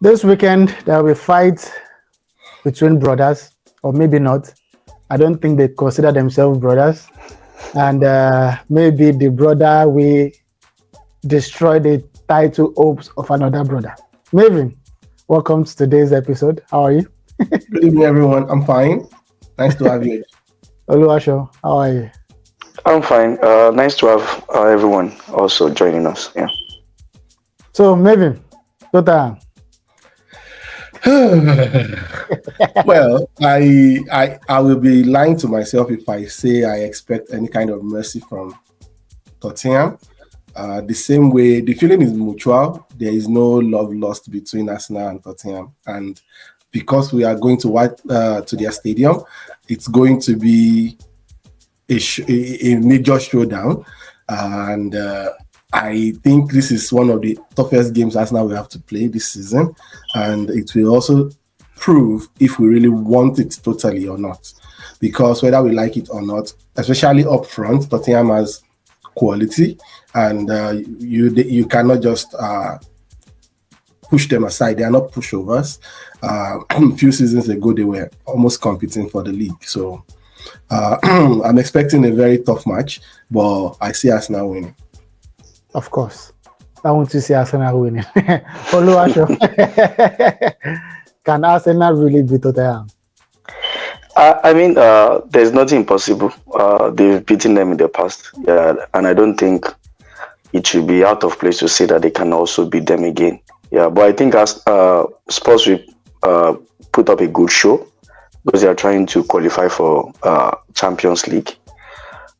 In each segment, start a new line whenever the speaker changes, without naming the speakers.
This weekend, there will be fight between brothers, or maybe not. I don't think they consider themselves brothers. And maybe the brother will destroy the title hopes of another brother. Maven, welcome to today's episode. How are you?
Good evening, everyone. I'm fine. Nice to have you.
Oluwaseun, how are you?
I'm fine. Nice to have everyone also joining us. Yeah.
So, Maven, Tota,
Well, I will be lying to myself if I say I expect any kind of mercy from Tottenham. The same way, the feeling is mutual. There is no love lost between Arsenal and Tottenham, and because we are going to their stadium, it's going to be a major showdown, and I think this is one of the toughest games Arsenal will have to play this season, and it will also prove if we really want it totally or not. Because whether we like it or not, especially up front, Tottenham has quality, and you cannot just push them aside. They are not pushovers. A few seasons ago, they were almost competing for the league. So I'm expecting a very tough match, but I see Arsenal winning.
of course. I want to see Arsenal winning. Oluwaseun, can Arsenal really beat Tottenham?
There's nothing impossible. They've beaten them in the past. Yeah, and I don't think it should be out of place to say that they can also beat them again. Yeah, but I think as Spurs will put up a good show because they are trying to qualify for Champions League.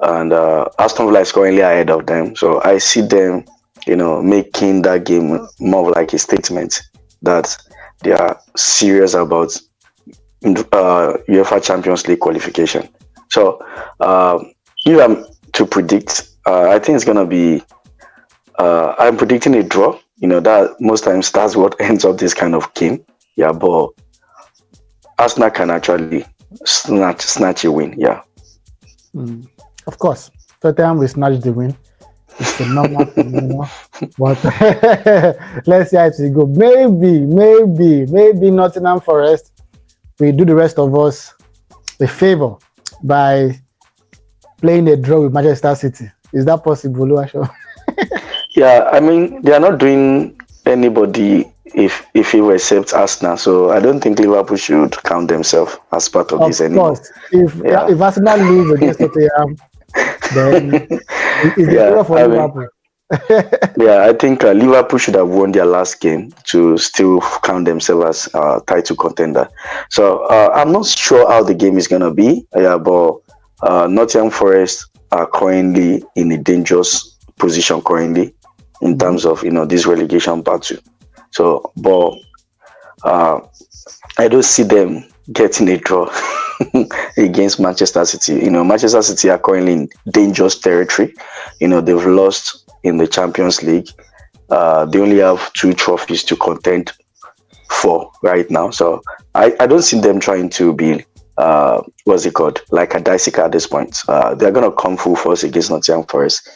And Aston Villa is currently ahead of them. So I see them, making that game more like a statement that they are serious about UEFA Champions League qualification. So if I'm to predict, I think it's going to be, I'm predicting a draw. That most times that's what ends up this kind of game. Yeah, but Arsenal can actually snatch a win. Yeah.
Of course, Tottenham will snatch the win. It's a normal thing, but let's see how it will go. Maybe Nottingham Forest will do the rest of us a favor by playing a draw with Manchester City. Is that possible, Oluwaseun?
Yeah, they are not doing anybody if it were except Arsenal. So I don't think Liverpool should count themselves as part of this anymore.
Of course, if Arsenal lose against Tottenham, then it's a draw for Liverpool.
Yeah, I think Liverpool should have won their last game to still count themselves as title contender. So I'm not sure how the game is gonna be. Yeah, but Nottingham Forest are currently in a dangerous position in terms of this relegation battle. So, but I don't see them getting a draw against Manchester City. Manchester City are currently in dangerous territory. They've lost in the Champions League. They only have 2 trophies to contend for right now. So I don't see them trying to be like a dicey at this point. They're gonna come full force against Nottingham Forest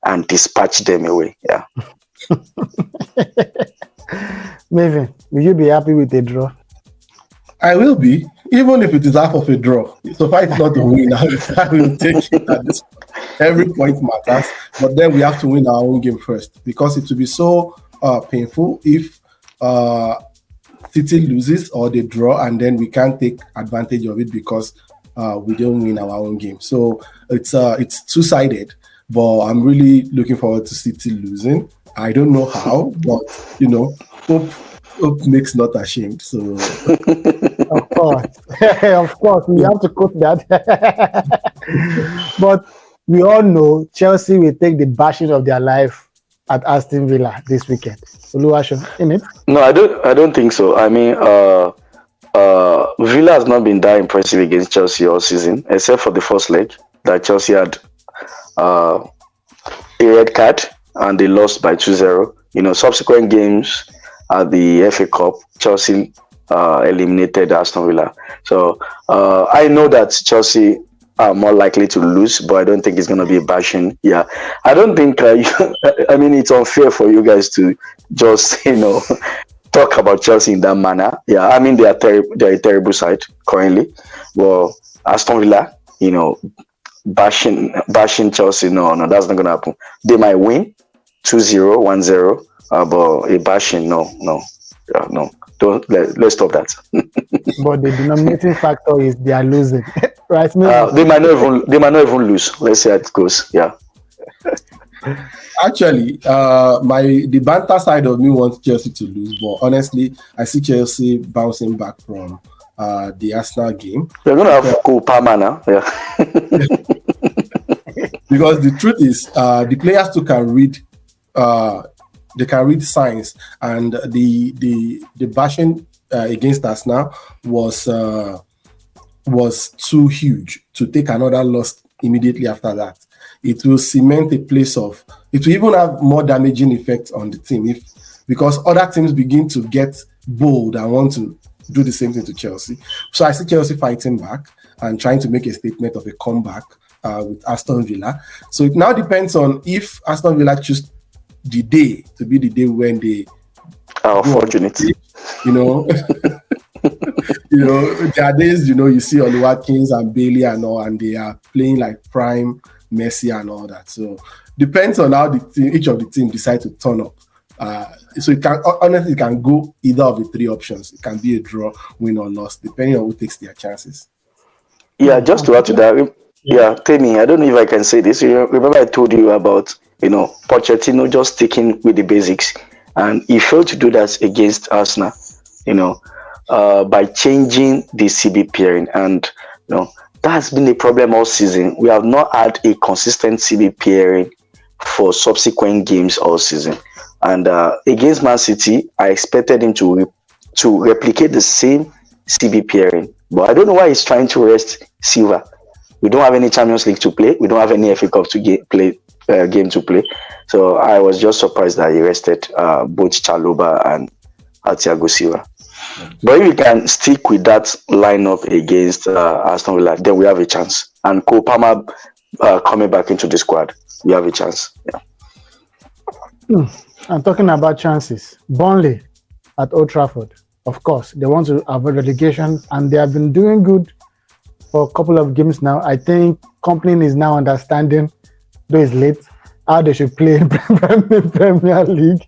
and dispatch them away. Yeah.
Maven, will you be happy with a draw?
I will be, even if it is half of a draw. So far, it's not a win. I will take it at this point. Every point matters, but then we have to win our own game first because it will be so painful if City loses or they draw, and then we can't take advantage of it because we don't win our own game. So it's two-sided, but I'm really looking forward to City losing. I don't know how, but hope makes not ashamed. So
of course, we have to quote that. But we all know Chelsea will take the bashing of their life at Aston Villa this weekend. Oluwaseun, in it?
No, I don't think so. Villa has not been that impressive against Chelsea all season, except for the first leg that Chelsea had a red card and they lost by 2-0. Subsequent games at the FA Cup, Chelsea eliminated Aston Villa. So I know that Chelsea are more likely to lose, but I don't think it's going to be a bashing. Yeah, I don't think. It's unfair for you guys to just talk about Chelsea in that manner. Yeah, I mean they're a terrible side currently. Well, Aston Villa, bashing Chelsea. No, no, that's not gonna happen. They might win 2-0, 1-0, but a bashing, no, yeah, no. Don't let's stop that.
But the denominating factor is they are losing, right? Maybe.
They might not even lose. Let's see how it goes. Yeah.
Actually, the banter side of me wants Chelsea to lose, but honestly, I see Chelsea bouncing back from the Arsenal game.
We're gonna have Cole Palmer now. Yeah.
Because the truth is, the players too can read. They can read signs, and the bashing against Arsenal was too huge to take another loss immediately after that. It will cement a place of. It will even have more damaging effects on the team because other teams begin to get bold and want to do the same thing to Chelsea. So I see Chelsea fighting back and trying to make a statement of a comeback with Aston Villa. So it now depends on if Aston Villa choose the day to be the day when they
are fortunate.
There are days, you see Oluwaseun and Bailey and all, and they are playing like prime Messi and all that. So depends on how each of the team decide to turn up. So it can go either of the three options. It can be a draw, win or loss, depending on who takes their chances.
Yeah, just to add to that, Temi, I don't know if I can say this. Remember I told you about Pochettino just sticking with the basics, and he failed to do that against Arsenal. By changing the CB pairing, and that's been a problem all season. We have not had a consistent CB pairing for subsequent games all season. And against Man City, I expected him to replicate the same CB pairing. But I don't know why he's trying to rest Silva. We don't have any Champions League to play. We don't have any FA Cup game to play. So I was just surprised that he rested both Chalobah and Thiago Silva. But if we can stick with that lineup against Aston Villa, then we have a chance. And Cole Palmer coming back into the squad, we have a chance. Yeah.
I'm talking about chances. Burnley at Old Trafford. Of course, they want to avoid relegation, and they have been doing good for a couple of games now. I think Company is now understanding, though it's late, how they should play in Premier League.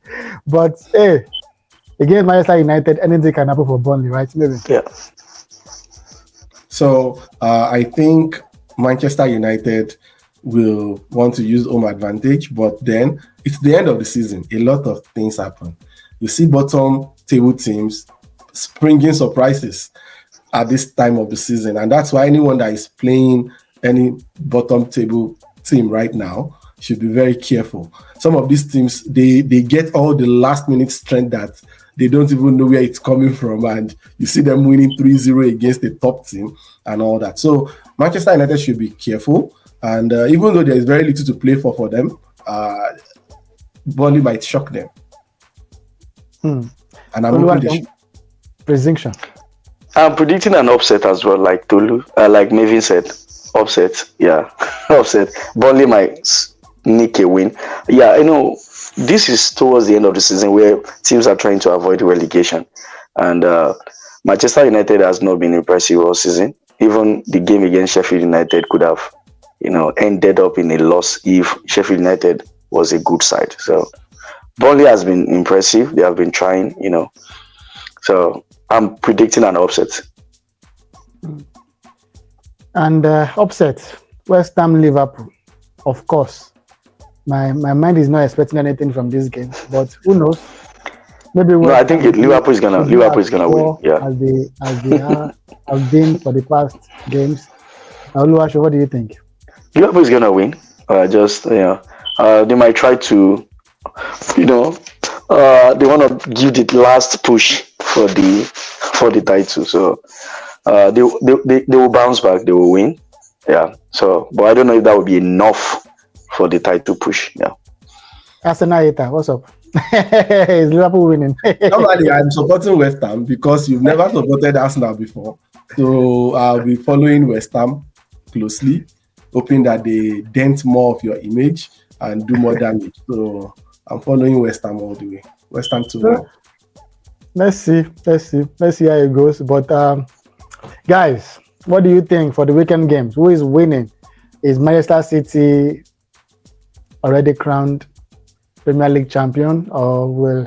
But hey, against Manchester United, anything can happen for Burnley, right? Maybe.
Yeah.
So I think Manchester United will want to use home advantage, but then it's the end of the season. A lot of things happen. You see bottom table teams springing surprises at this time of the season, and that's why anyone that is playing any bottom table team right now should be very careful. Some of these teams, they get all the last minute strength that they don't even know where it's coming from, and you see them winning 3-0 against the top team and all that. So Manchester United should be careful, and even though there is very little to play for them, Burnley might shock them. And I'm
prediction.
I'm predicting an upset as well, like Tolu, like Maven said, upset. Yeah, upset. Burnley might nick a win. Yeah, this is towards the end of the season where teams are trying to avoid relegation, and Manchester United has not been impressive all season. Even the game against Sheffield United could have, ended up in a loss if Sheffield United was a good side. So Burnley has been impressive. They have been trying, So I'm predicting an upset.
And upset, West Ham Liverpool, of course. My mind is not expecting anything from this game, but who knows? Maybe
I think Liverpool is gonna win. Yeah,
as they have been for the past games. Oluwaseun, what do you think?
Liverpool is gonna win. They might try to, they want to give the last push for the title. So they will bounce back. They will win. Yeah. So, but I don't know if that will be enough for the title push. Yeah.
Arsenal hater, what's up? Is Liverpool winning?
Normally, I'm supporting West Ham because you've never supported Arsenal before. So I'll be following West Ham closely, hoping that they dent more of your image and do more damage. So I'm following West Ham all the way. West Ham 2-1.
let's see how it goes. But guys, what do you think for the weekend games? Who is winning? Is Manchester City already crowned Premier League champion, or will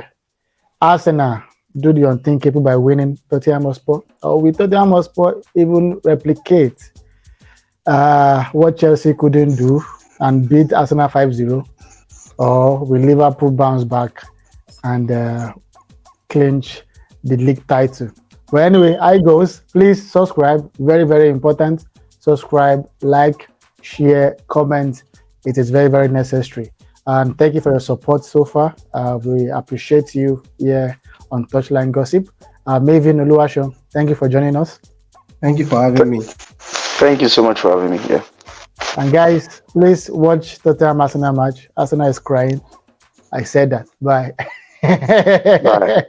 Arsenal do the unthinkable by winning Tottenham Hotspur? Or will Tottenham Hotspur even replicate what Chelsea couldn't do and beat Arsenal 5-0? Or will Liverpool bounce back and clinch the league title? Well, anyway, I goes. Please subscribe. Very, very important. Subscribe, like, share, comment. It is very, very necessary. And thank you for your support so far. We appreciate you here on Touchline Gossip. Maven, Oluwaseun, thank you for joining us.
Thank you for having me.
Thank you so much for having me here.
And guys, please watch Tottenham Arsenal match. Arsenal is crying. I said that. Bye.
Bye.